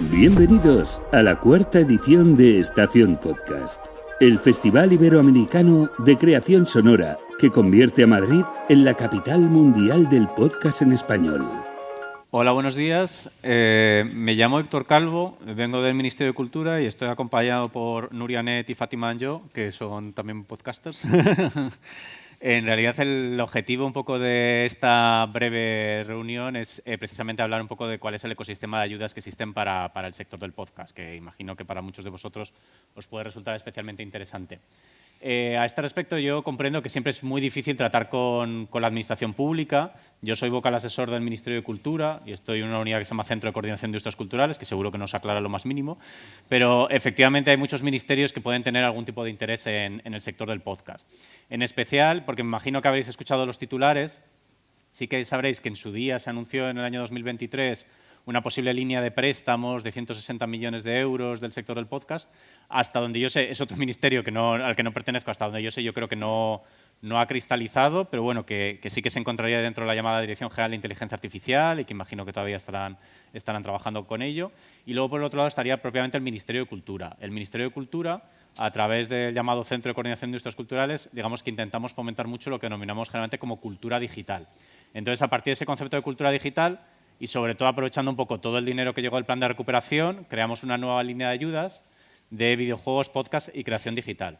Bienvenidos a la cuarta edición de Estación Podcast, el Festival Iberoamericano de Creación Sonora que convierte a Madrid en la capital mundial del podcast en español. Hola, buenos días. Me llamo Héctor Calvo, vengo del Ministerio de Cultura y estoy acompañado por Nuria Net y Fátima Anjo, que son también podcasters. En realidad, el objetivo un poco de esta breve reunión es precisamente hablar un poco de cuál es el ecosistema de ayudas que existen para el sector del podcast, que imagino que para muchos de vosotros os puede resultar especialmente interesante. A este respecto, yo comprendo que siempre es muy difícil tratar con la administración pública. Yo soy vocal asesor del Ministerio de Cultura y estoy en una unidad que se llama Centro de Coordinación de Industrias Culturales, que seguro que no os aclara lo más mínimo, pero efectivamente hay muchos ministerios que pueden tener algún tipo de interés en el sector del podcast. En especial, porque me imagino que habréis escuchado los titulares, sí que sabréis que en su día se anunció en el año 2023 una posible línea de préstamos de 160 millones de euros del sector del podcast. Hasta donde yo sé, es otro ministerio al que no pertenezco, hasta donde yo sé, yo creo que no ha cristalizado, pero bueno, que sí que se encontraría dentro de la llamada Dirección General de Inteligencia Artificial y que imagino que todavía estarán trabajando con ello. Y luego, por el otro lado, estaría propiamente el Ministerio de Cultura. El Ministerio de Cultura, a través del llamado Centro de Coordinación de Industrias Culturales, digamos que intentamos fomentar mucho lo que denominamos generalmente como cultura digital. Entonces, a partir de ese concepto de cultura digital y sobre todo aprovechando un poco todo el dinero que llegó del plan de recuperación, creamos una nueva línea de ayudas de videojuegos, podcast y creación digital.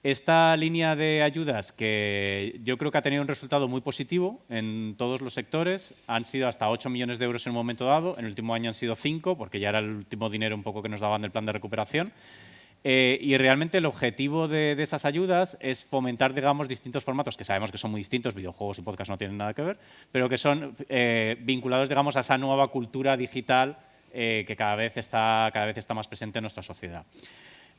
Esta línea de ayudas, que yo creo que ha tenido un resultado muy positivo en todos los sectores, han sido hasta 8 millones de euros en un momento dado, en el último año han sido 5, porque ya era el último dinero un poco que nos daban del plan de recuperación. Y realmente el objetivo de esas ayudas es fomentar, digamos, distintos formatos que sabemos que son muy distintos, videojuegos y podcast no tienen nada que ver, pero que son vinculados, digamos, a esa nueva cultura digital que cada vez está más presente en nuestra sociedad.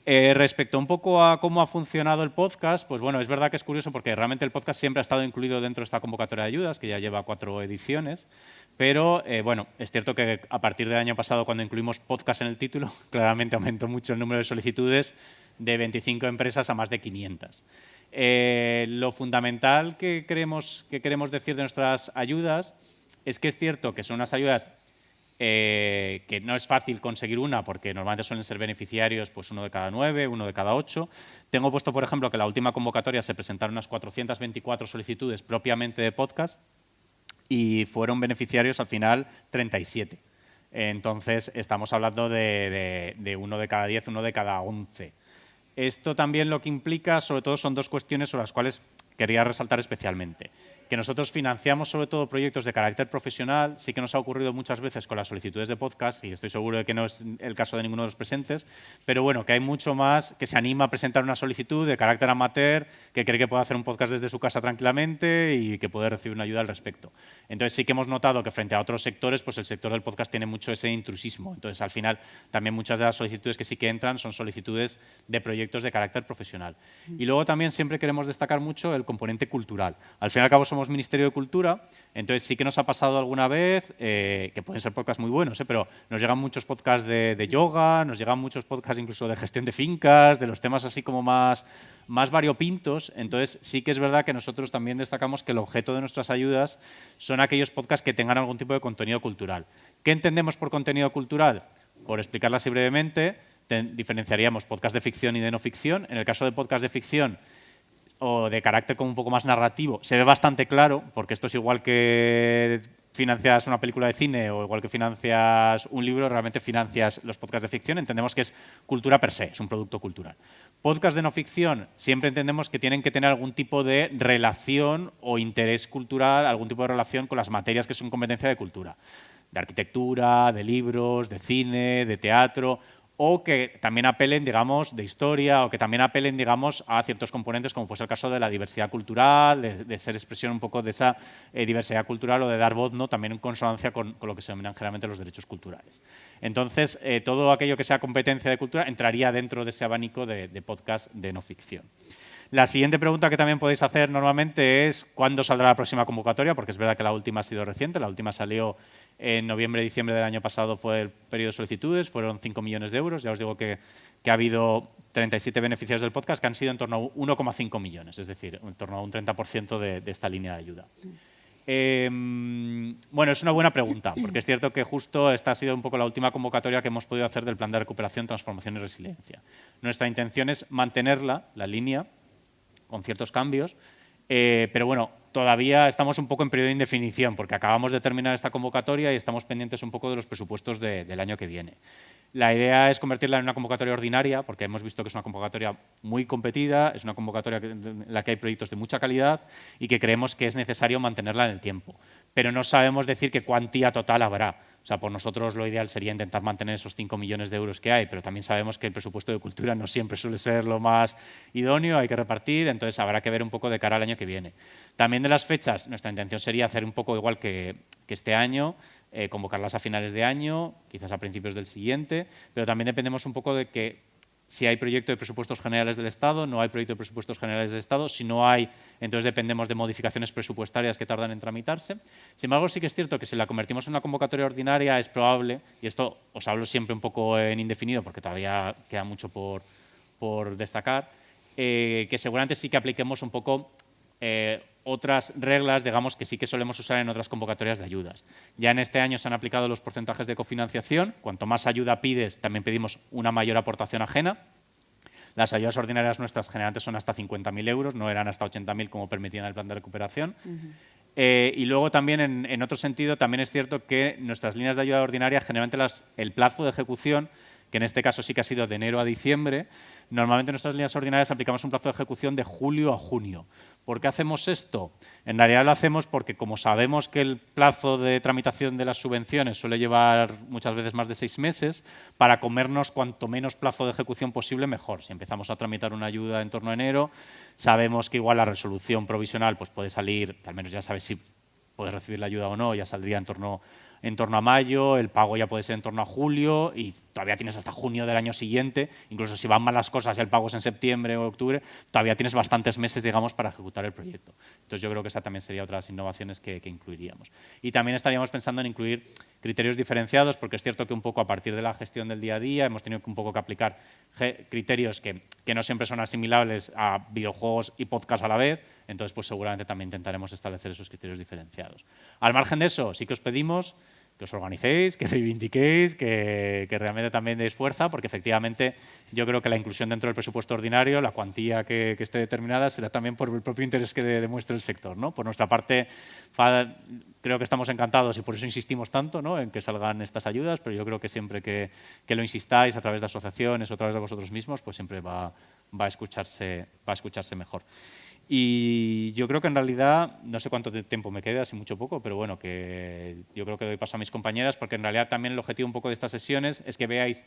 Respecto un poco a cómo ha funcionado el podcast, pues bueno, es verdad que es curioso porque realmente el podcast siempre ha estado incluido dentro de esta convocatoria de ayudas, que ya lleva 4 ediciones, pero bueno, es cierto que a partir del año pasado, cuando incluimos podcast en el título, claramente aumentó mucho el número de solicitudes de 25 empresas a más de 500. Lo fundamental que queremos decir de nuestras ayudas es que es cierto que son unas ayudas que no es fácil conseguir una porque normalmente suelen ser beneficiarios pues 1 de cada 9, 1 de cada 8. Tengo puesto, por ejemplo, que en la última convocatoria se presentaron unas 424 solicitudes propiamente de podcast y fueron beneficiarios al final 37. Entonces, estamos hablando de 1 de cada 10, 1 de cada 11. Esto también lo que implica, sobre todo, son 2 cuestiones sobre las cuales quería resaltar especialmente. Que nosotros financiamos sobre todo proyectos de carácter profesional, sí que nos ha ocurrido muchas veces con las solicitudes de podcast, y estoy seguro de que no es el caso de ninguno de los presentes, pero bueno, que hay mucho más que se anima a presentar una solicitud de carácter amateur, que cree que puede hacer un podcast desde su casa tranquilamente y que puede recibir una ayuda al respecto. Entonces sí que hemos notado que frente a otros sectores, pues el sector del podcast tiene mucho ese intrusismo. Entonces al final también muchas de las solicitudes que sí que entran son solicitudes de proyectos de carácter profesional. Y luego también siempre queremos destacar mucho el componente cultural. Al fin y al cabo somos Ministerio de Cultura, entonces sí que nos ha pasado alguna vez, que pueden ser podcasts muy buenos, pero nos llegan muchos podcasts de yoga, nos llegan muchos podcasts incluso de gestión de fincas, de los temas así como más variopintos. Entonces sí que es verdad que nosotros también destacamos que el objeto de nuestras ayudas son aquellos podcasts que tengan algún tipo de contenido cultural. ¿Qué entendemos por contenido cultural? Por explicarlo así brevemente, diferenciaríamos podcast de ficción y de no ficción. En el caso de podcast de ficción o de carácter como un poco más narrativo, se ve bastante claro, porque esto es igual que financias una película de cine o igual que financias un libro, realmente financias los podcasts de ficción. Entendemos que es cultura per se, es un producto cultural. Podcast de no ficción, siempre entendemos que tienen que tener algún tipo de relación o interés cultural, algún tipo de relación con las materias que son competencia de cultura, de arquitectura, de libros, de cine, de teatro, o que también apelen, digamos, de historia, o que también apelen, digamos, a ciertos componentes, como puede ser el caso de la diversidad cultural, de ser expresión un poco de esa diversidad cultural o de dar voz, ¿no?, también en consonancia con lo que se denominan generalmente los derechos culturales. Entonces, todo aquello que sea competencia de cultura entraría dentro de ese abanico de podcast de no ficción. La siguiente pregunta que también podéis hacer normalmente es ¿cuándo saldrá la próxima convocatoria? Porque es verdad que la última ha sido reciente, la última salió en noviembre, diciembre del año pasado fue el periodo de solicitudes, fueron 5 millones de euros. Ya os digo que ha habido 37 beneficiarios del podcast que han sido en torno a 1,5 millones, es decir, en torno a un 30% de esta línea de ayuda. Bueno, es una buena pregunta, porque es cierto que justo esta ha sido un poco la última convocatoria que hemos podido hacer del Plan de Recuperación, Transformación y Resiliencia. Nuestra intención es mantenerla, la línea, con ciertos cambios, pero bueno, todavía estamos un poco en periodo de indefinición, porque acabamos de terminar esta convocatoria y estamos pendientes un poco de los presupuestos del año que viene. La idea es convertirla en una convocatoria ordinaria, porque hemos visto que es una convocatoria muy competida, es una convocatoria en la que hay proyectos de mucha calidad y que creemos que es necesario mantenerla en el tiempo. Pero no sabemos decir qué cuantía total habrá. O sea, por nosotros lo ideal sería intentar mantener esos 5 millones de euros que hay, pero también sabemos que el presupuesto de cultura no siempre suele ser lo más idóneo, hay que repartir, entonces habrá que ver un poco de cara al año que viene. También de las fechas, nuestra intención sería hacer un poco igual que este año, convocarlas a finales de año, quizás a principios del siguiente, pero también dependemos un poco de que si hay proyecto de presupuestos generales del Estado, no hay proyecto de presupuestos generales del Estado, si no hay, entonces dependemos de modificaciones presupuestarias que tardan en tramitarse. Sin embargo, sí que es cierto que si la convertimos en una convocatoria ordinaria es probable, y esto os hablo siempre un poco en indefinido porque todavía queda mucho por destacar, que seguramente sí que apliquemos un poco otras reglas, digamos, que sí que solemos usar en otras convocatorias de ayudas. Ya en este año se han aplicado los porcentajes de cofinanciación. Cuanto más ayuda pides, también pedimos una mayor aportación ajena. Las ayudas ordinarias nuestras generalmente son hasta 50.000 euros, no eran hasta 80.000 como permitían el plan de recuperación. Y luego también, en otro sentido, también es cierto que nuestras líneas de ayuda ordinaria, generalmente el plazo de ejecución, que en este caso sí que ha sido de enero a diciembre, normalmente en nuestras líneas ordinarias aplicamos un plazo de ejecución de julio a junio. ¿Por qué hacemos esto? En realidad lo hacemos porque, como sabemos que el plazo de tramitación de las subvenciones suele llevar muchas veces más de 6 meses, para comernos cuanto menos plazo de ejecución posible, mejor. Si empezamos a tramitar una ayuda en torno a enero, sabemos que igual la resolución provisional pues puede salir, al menos ya sabes si puedes recibir la ayuda o no, ya saldría en torno a mayo, el pago ya puede ser en torno a julio y todavía tienes hasta junio del año siguiente, incluso si van mal las cosas y el pago es en septiembre o octubre, todavía tienes bastantes meses, digamos, para ejecutar el proyecto. Entonces yo creo que esa también sería otra de las innovaciones que incluiríamos. Y también estaríamos pensando en incluir criterios diferenciados, porque es cierto que un poco a partir de la gestión del día a día hemos tenido un poco que aplicar criterios que no siempre son asimilables a videojuegos y podcast a la vez, entonces pues seguramente también intentaremos establecer esos criterios diferenciados. Al margen de eso, sí que os pedimos que os organicéis, que reivindiquéis, que realmente también deis fuerza, porque efectivamente yo creo que la inclusión dentro del presupuesto ordinario, la cuantía que esté determinada, será también por el propio interés que demuestre el sector, ¿no? Por nuestra parte, creo que estamos encantados y por eso insistimos tanto, ¿no?, en que salgan estas ayudas, pero yo creo que siempre que lo insistáis a través de asociaciones o a través de vosotros mismos, pues siempre va a escucharse mejor. Y yo creo que en realidad, no sé cuánto tiempo me queda, si mucho o poco, pero bueno, que yo creo que doy paso a mis compañeras, porque en realidad también el objetivo un poco de estas sesiones es que veáis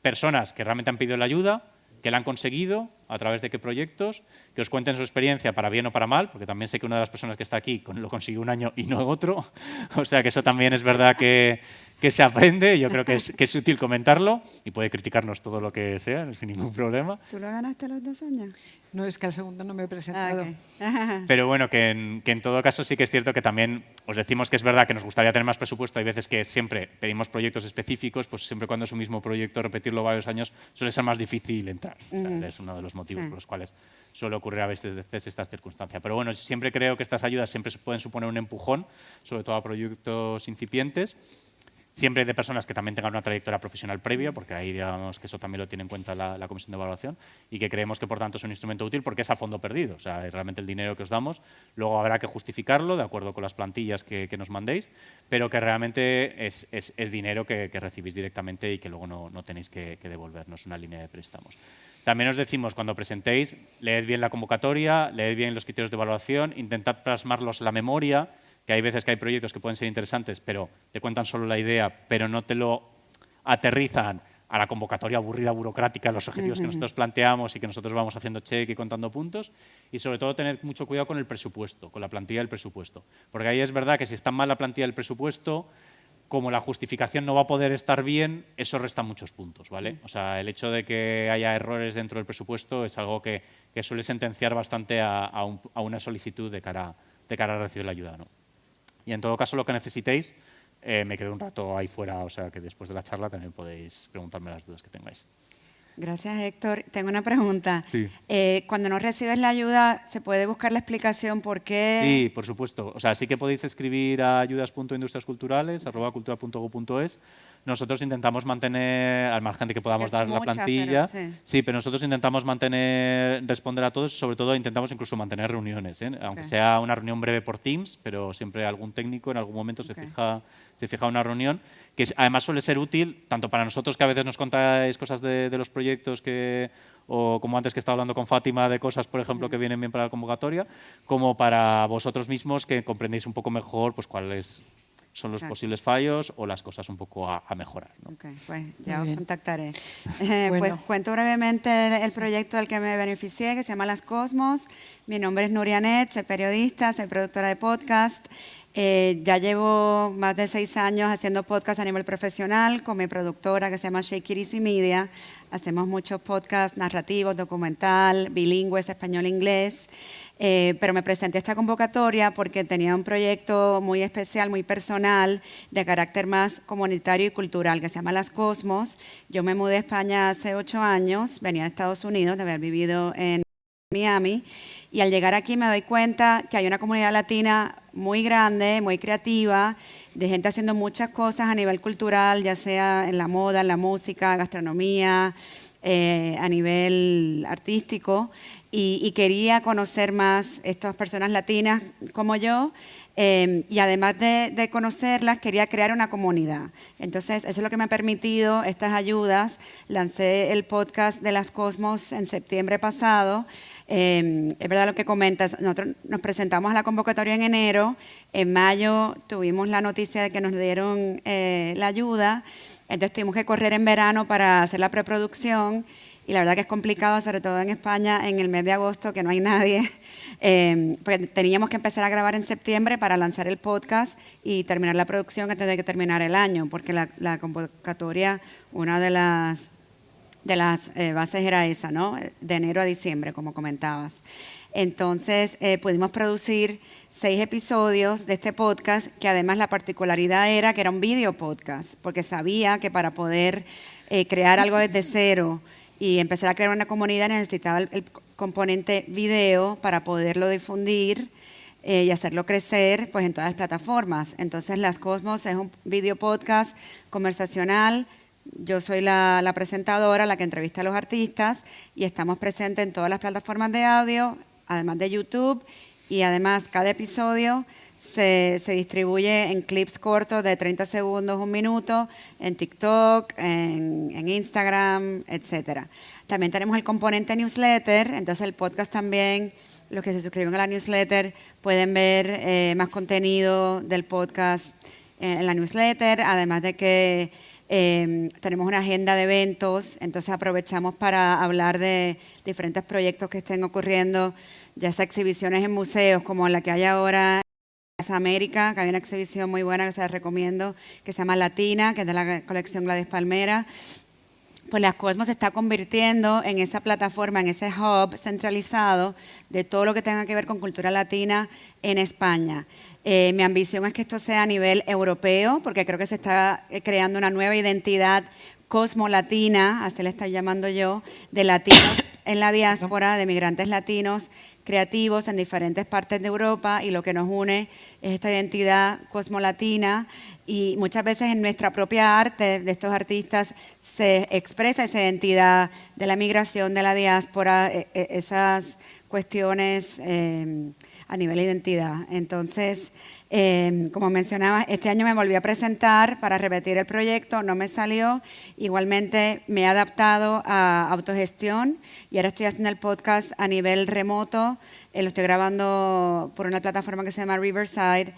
personas que realmente han pedido la ayuda, que la han conseguido, a través de qué proyectos, que os cuenten su experiencia para bien o para mal, porque también sé que una de las personas que está aquí lo consiguió un año y no otro, o sea que eso también es verdad que se aprende, yo creo que es útil comentarlo y puede criticarnos todo lo que sea, sin ningún problema. ¿Tú lo ganaste a los 2 años? No, es que al segundo no me he presentado. Okay. Pero bueno, que en todo caso sí que es cierto que también os decimos que es verdad que nos gustaría tener más presupuesto. Hay veces que siempre pedimos proyectos específicos, pues siempre cuando es un mismo proyecto, repetirlo varios años suele ser más difícil entrar. O sea, es uno de los motivos por los cuales suele ocurrir a veces esta circunstancia. Pero bueno, siempre creo que estas ayudas siempre pueden suponer un empujón, sobre todo a proyectos incipientes. Siempre de personas que también tengan una trayectoria profesional previa, porque ahí digamos que eso también lo tiene en cuenta la Comisión de Evaluación, y que creemos que por tanto es un instrumento útil porque es a fondo perdido. O sea, realmente el dinero que os damos, luego habrá que justificarlo de acuerdo con las plantillas que nos mandéis, pero que realmente es dinero que recibís directamente y que luego no tenéis que devolver, no es una línea de préstamos. También os decimos, cuando presentéis, leed bien la convocatoria, leed bien los criterios de evaluación, intentad plasmarlos en la memoria, que hay veces que hay proyectos que pueden ser interesantes, pero te cuentan solo la idea, pero no te lo aterrizan a la convocatoria aburrida, burocrática, los objetivos que nosotros planteamos y que nosotros vamos haciendo check y contando puntos. Y sobre todo tened mucho cuidado con el presupuesto, con la plantilla del presupuesto. Porque ahí es verdad que si está mal la plantilla del presupuesto, como la justificación no va a poder estar bien, eso resta muchos puntos, ¿vale? O sea, el hecho de que haya errores dentro del presupuesto es algo que suele sentenciar bastante a una solicitud de cara a recibir la ayuda, ¿no? Y en todo caso, lo que necesitéis, me quedo un rato ahí fuera, o sea que después de la charla también podéis preguntarme las dudas que tengáis. Gracias, Héctor. Tengo una pregunta. Sí. Cuando no recibes la ayuda, ¿se puede buscar la explicación por qué? Sí, por supuesto. O sea, sí que podéis escribir a ayudas.industriasculturales@cultura.gov.es. Nosotros intentamos mantener, al margen de que podamos dar la plantilla, pero nosotros intentamos responder a todos, sobre todo intentamos incluso mantener reuniones, aunque sea una reunión breve por Teams, pero siempre algún técnico en algún momento se fija una reunión, que además suele ser útil tanto para nosotros, que a veces nos contáis cosas de los proyectos o como antes que estaba hablando con Fátima de cosas, por ejemplo, que vienen bien para la convocatoria, como para vosotros mismos que comprendéis un poco mejor pues cuáles son los posibles fallos o las cosas un poco a mejorar, ¿no? Ok, pues ya os contactaré. Bueno. Pues cuento brevemente el proyecto del que me beneficié, que se llama Las Cosmos. Mi nombre es Nuria Net, soy periodista, soy productora de podcast. Ya llevo más de 6 años haciendo podcast a nivel profesional con mi productora que se llama Shake It Easy Media. Hacemos muchos podcasts narrativos, documental, bilingües, español-inglés. Pero me presenté a esta convocatoria porque tenía un proyecto muy especial, muy personal, de carácter más comunitario y cultural, que se llama Las Cosmos. Yo me mudé a España hace 8 años, venía de Estados Unidos, de haber vivido en Miami, y al llegar aquí me doy cuenta que hay una comunidad latina muy grande, muy creativa, de gente haciendo muchas cosas a nivel cultural, ya sea en la moda, en la música, gastronomía, a nivel artístico, y quería conocer más estas personas latinas como yo, y además de conocerlas, quería crear una comunidad. Entonces, eso es lo que me ha permitido estas ayudas. Lancé el podcast de Las Cosmos en septiembre pasado. Es verdad lo que comentas, nosotros nos presentamos a la convocatoria en enero, en mayo tuvimos la noticia de que nos dieron la ayuda, entonces tuvimos que correr en verano para hacer la preproducción. Y la verdad que es complicado, sobre todo en España, en el mes de agosto, que no hay nadie, porque teníamos que empezar a grabar en septiembre para lanzar el podcast y terminar la producción antes de que terminara el año, porque la convocatoria, una de las bases era esa, ¿no? De enero a diciembre, como comentabas. Entonces, pudimos producir 6 episodios de este podcast, que además la particularidad era que era un video podcast, porque sabía que para poder crear algo desde cero y empezar a crear una comunidad necesitaba el componente video para poderlo difundir y hacerlo crecer pues, en todas las plataformas. Entonces, Las Cosmos es un video podcast conversacional. Yo soy la presentadora, la que entrevista a los artistas, y estamos presentes en todas las plataformas de audio, además de YouTube, y además cada episodio se distribuye en clips cortos de 30 segundos, 1 minuto, en TikTok, en Instagram, etc. También tenemos el componente newsletter, entonces el podcast también, los que se suscriben a la newsletter pueden ver más contenido del podcast en la newsletter, además de que tenemos una agenda de eventos, entonces aprovechamos para hablar de diferentes proyectos que estén ocurriendo, ya sea exhibiciones en museos como la que hay ahora en América, que hay una exhibición muy buena que se la recomiendo, que se llama Latina, que es de la colección Gladys Palmera. Pues Las Cosmos se está convirtiendo en esa plataforma, en ese hub centralizado de todo lo que tenga que ver con cultura latina en España. Mi ambición es que esto sea a nivel europeo, porque creo que se está creando una nueva identidad cosmolatina, así le estoy llamando yo, de latinos en la diáspora, de migrantes latinos creativos en diferentes partes de Europa, y lo que nos une es esta identidad cosmolatina, y muchas veces en nuestra propia arte de estos artistas se expresa esa identidad de la migración, de la diáspora, esas cuestiones a nivel de identidad. Entonces, como mencionaba, este año me volví a presentar para repetir el proyecto, no me salió. Igualmente me he adaptado a autogestión y ahora estoy haciendo el podcast a nivel remoto. Lo estoy grabando por una plataforma que se llama Riverside.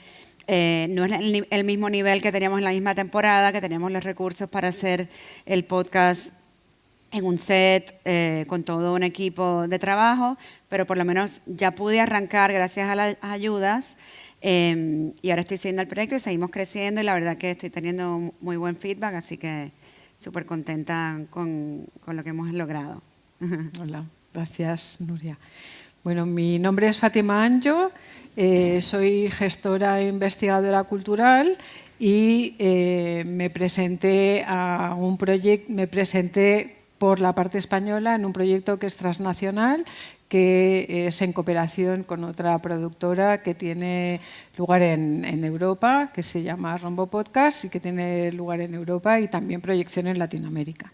No es el mismo nivel que teníamos en la misma temporada, que teníamos los recursos para hacer el podcast en un set, con todo un equipo de trabajo, pero por lo menos ya pude arrancar gracias a las ayudas. Y ahora estoy siguiendo el proyecto y seguimos creciendo, y la verdad que estoy teniendo muy buen feedback, así que súper contenta con lo que hemos logrado. Hola, gracias Nuria. Bueno, mi nombre es Fátima Anjo, soy gestora e investigadora cultural y me presenté a un proyecto, por la parte española en un proyecto que es transnacional, que es en cooperación con otra productora que tiene lugar en Europa, que se llama Rombo Podcast y que tiene lugar en Europa y también proyección en Latinoamérica.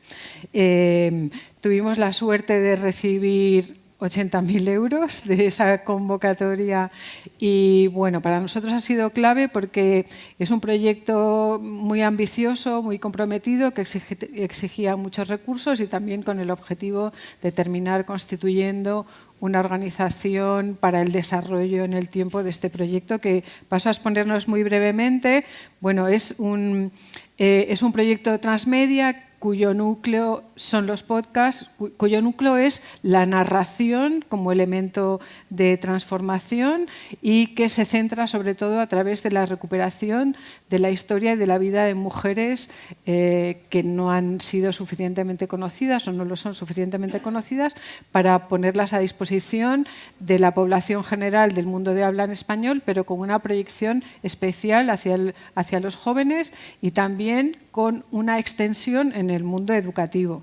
Tuvimos la suerte de recibir 80.000 euros de esa convocatoria y bueno, para nosotros ha sido clave porque es un proyecto muy ambicioso, muy comprometido, que exigía muchos recursos y también con el objetivo de terminar constituyendo una organización para el desarrollo en el tiempo de este proyecto, que paso a exponernos muy brevemente. Bueno, es un proyecto transmedia cuyo núcleo son los podcasts, cuyo núcleo es la narración como elemento de transformación y que se centra sobre todo a través de la recuperación de la historia y de la vida de mujeres que no han sido suficientemente conocidas o no lo son suficientemente conocidas para ponerlas a disposición de la población general del mundo de habla en español, pero con una proyección especial hacia los jóvenes y también con una extensión en el mundo educativo.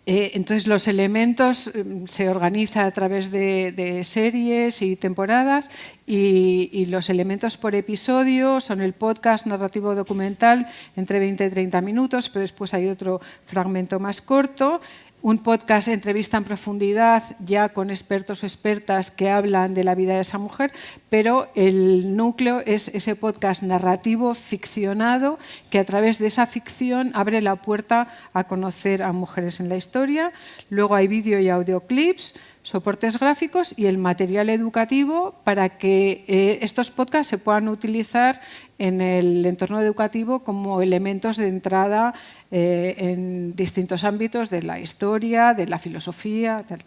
Entonces, los elementos se organizan a través de series y temporadas y los elementos por episodio son el podcast narrativo documental entre 20 y 30 minutos, pero después hay otro fragmento más corto. Un podcast entrevista en profundidad ya con expertos o expertas que hablan de la vida de esa mujer, pero el núcleo es ese podcast narrativo ficcionado que a través de esa ficción abre la puerta a conocer a mujeres en la historia. Luego hay vídeo y audioclips, soportes gráficos y el material educativo para que estos podcasts se puedan utilizar en el entorno educativo como elementos de entrada en distintos ámbitos de la historia, de la filosofía. Tal.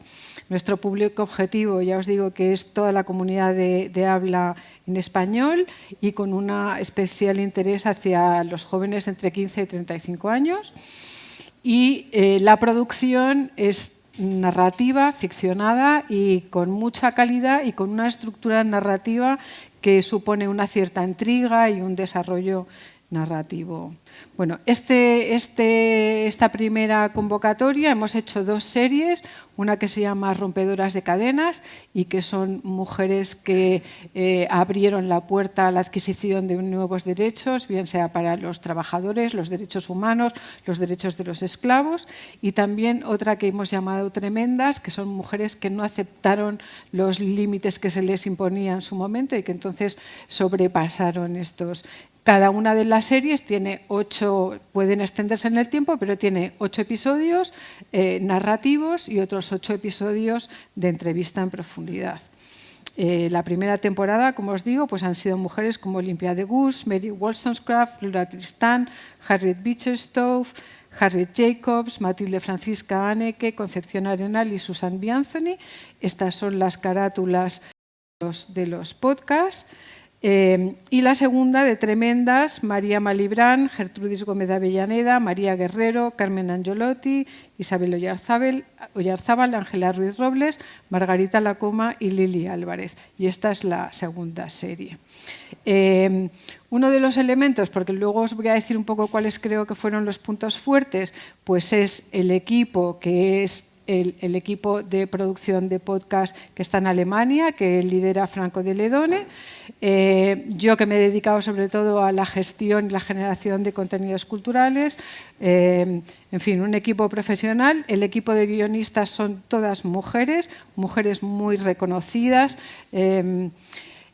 Nuestro público objetivo, ya os digo, que es toda la comunidad de habla en español y con un especial interés hacia los jóvenes entre 15 y 35 años. Y la producción es narrativa, ficcionada y con mucha calidad y con una estructura narrativa que supone una cierta intriga y un desarrollo narrativo. Bueno, esta primera convocatoria hemos hecho 2 series, una que se llama Rompedoras de Cadenas y que son mujeres que abrieron la puerta a la adquisición de nuevos derechos, bien sea para los trabajadores, los derechos humanos, los derechos de los esclavos, y también otra que hemos llamado Tremendas, que son mujeres que no aceptaron los límites que se les imponía en su momento y que entonces sobrepasaron estos. Cada una de las series tiene 8, pueden extenderse en el tiempo, pero tiene 8 episodios narrativos y otros 8 episodios de entrevista en profundidad. La primera temporada, como os digo, pues han sido mujeres como Olympia de Gush, Mary Wollstonecraft, Laura Tristan, Harriet Beecher Stowe, Harriet Jacobs, Matilde Francisca Haneke, Concepción Arenal y Susan B. Anthony. Estas son las carátulas de los podcasts. Y la segunda de Tremendas, María Malibrán, Gertrudis Gómez de Avellaneda, María Guerrero, Carmen Angelotti, Isabel Oyarzábal, Ángela Ruiz Robles, Margarita Lacoma y Lili Álvarez. Y esta es la segunda serie. Uno de los elementos, porque luego os voy a decir un poco cuáles creo que fueron los puntos fuertes, pues es el equipo que es el equipo de producción de podcast que está en Alemania, que lidera Franco de Ledone. Yo que me he dedicado sobre todo a la gestión y la generación de contenidos culturales. En fin, un equipo profesional. El equipo de guionistas son todas mujeres, mujeres muy reconocidas.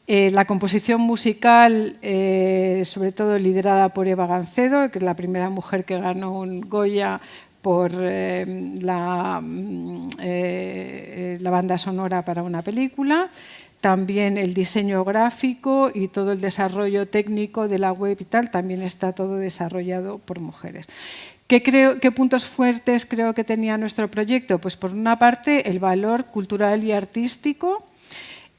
La composición musical, sobre todo liderada por Eva Gancedo, que es la primera mujer que ganó un Goya por la banda sonora para una película. También el diseño gráfico y todo el desarrollo técnico de la web y tal, también está todo desarrollado por mujeres. ¿Qué puntos fuertes creo que tenía nuestro proyecto? Pues por una parte el valor cultural y artístico,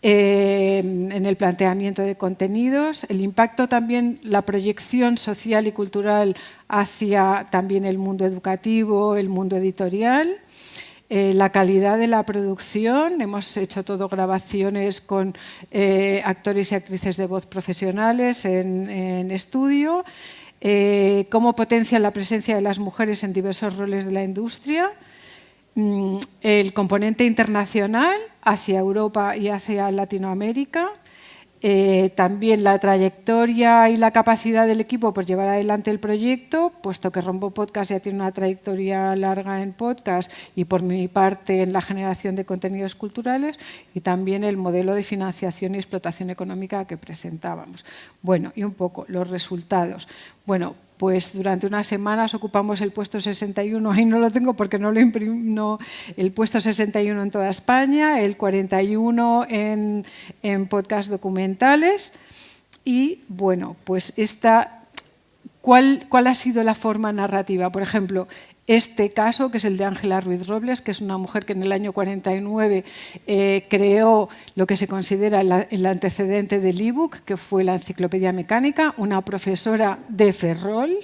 en el planteamiento de contenidos, el impacto también, la proyección social y cultural hacia también el mundo educativo, el mundo editorial, la calidad de la producción. Hemos hecho todo grabaciones con actores y actrices de voz profesionales en estudio. cómo potencia la presencia de las mujeres en diversos roles de la industria, el componente internacional hacia Europa y hacia Latinoamérica, también la trayectoria y la capacidad del equipo por llevar adelante el proyecto, puesto que Rombo Podcast ya tiene una trayectoria larga en podcast y por mi parte en la generación de contenidos culturales, y también el modelo de financiación y explotación económica que presentábamos. Bueno, y un poco los resultados. Bueno, pues durante unas semanas ocupamos el puesto 61, ahí no lo tengo porque no lo imprimí, el puesto 61 en toda España, el 41 en podcast documentales. Y bueno, pues ¿cuál ha sido la forma narrativa? Por ejemplo, este caso, que es el de Ángela Ruiz Robles, que es una mujer que en el año 49 creó lo que se considera el antecedente del ebook, que fue la Enciclopedia Mecánica, una profesora de Ferrol,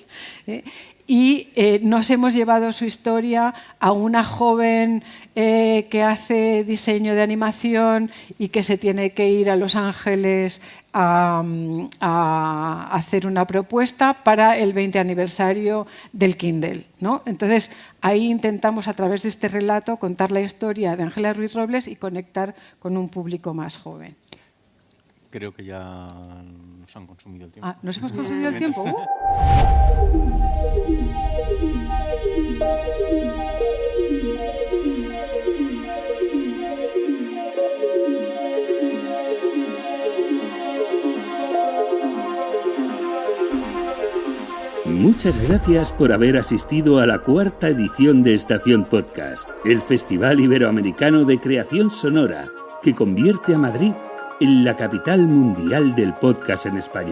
y nos hemos llevado su historia a una joven que hace diseño de animación y que se tiene que ir a Los Ángeles a hacer una propuesta para el 20 aniversario del Kindle, ¿no? Entonces, ahí intentamos a través de este relato contar la historia de Ángela Ruiz Robles y conectar con un público más joven. Creo que ya nos han consumido el tiempo. ¿Nos hemos consumido el tiempo? Muchas gracias por haber asistido a la 4ª edición de Estación Podcast, el Festival Iberoamericano de Creación Sonora, que convierte a Madrid en la capital mundial del podcast en español.